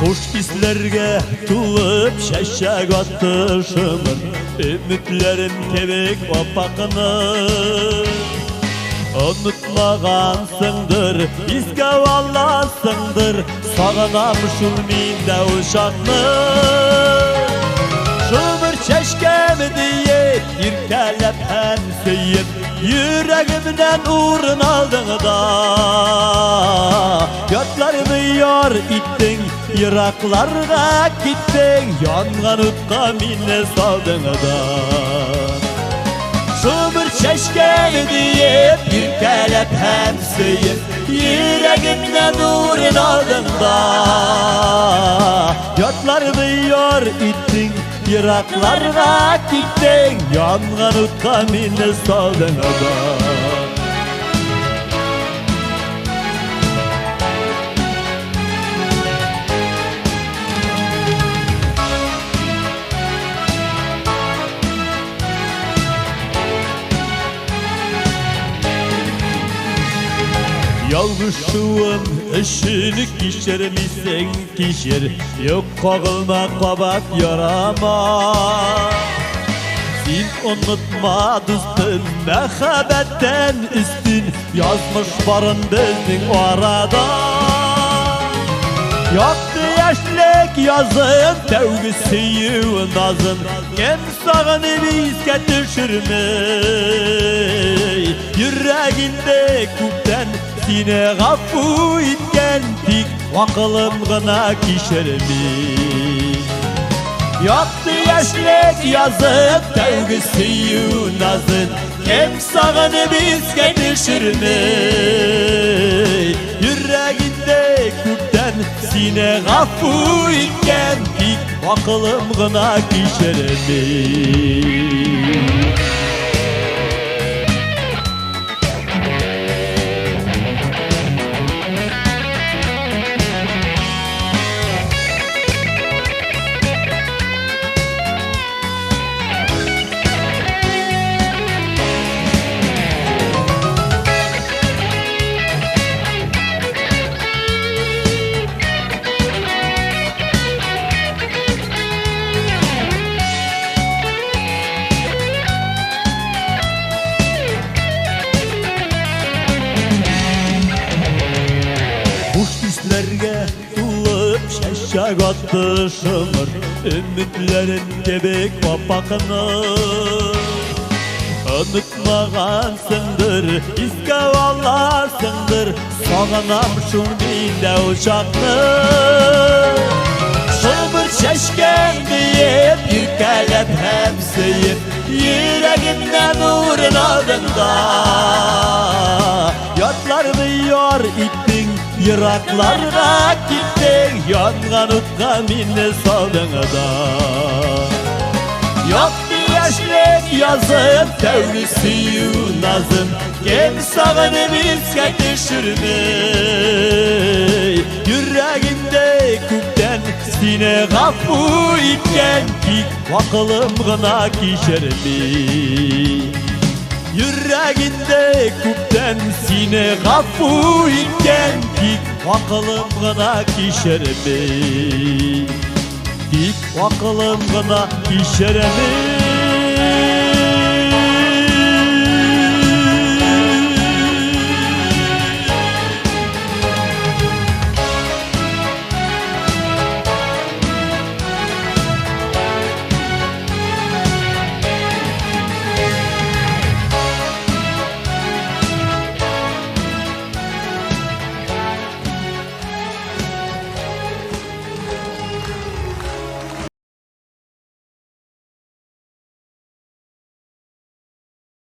Hoş hislerge tulup şeşek attışımın Ümitlerim kebek opakını Unutmagansındır, izge vallasındır Sağınam şulminde uşaklı Şumur çeşkemi diye irkelep hem seyip Yüreğimden uğrun aldın da Götlerimi yar ittin, Iraklarga gittin Yangan utqa minne saldın da Şumur çeşkemi diye irkelep hem seyip Yüreğimden uğrun aldın da Götlerimi yar ittin Iraklarga gittin Yangan utqa minne saldın da Yalgışığın işini kişer misin kişer Yok kağılma kabak yarama Sen unutma dostum mehabetten üstün Yazmış barın bizning arada Yaktı yaşlık yazın tevgisi nazın Kim sağını bizge düşürmey Yüreğinde kupten Sine gafu itken tik Vakılım gına kişermi Yaktı yaşlık yazıp Tevgisi nazın Kim sağını bizge düşürmey Yüreğinde kupten Sine gafu itken tik Vakılım gına kişermi Hislerge tulup şeşek attışımır Ümitlerin kebek opakını Unutmagansındır, izge vallasındır Sağınam şulminde uşaklı Şumur çeşken diye irkelep hem seyip Yüreğimden uğrun aldın da Yatlarımı yar ittin Iraklarga gittin Yangan utqa minne saldın da Yaktı yaşlık yazın Tevgisi nazın Kim sağını bizge düşürmey Yüreğinde kupten Sine gafu itken Tik vakılım gına kişermi Yüreğinde kupten Sine gafu itken Tik vakılım gına kişermi Tik vakılım gına kişermi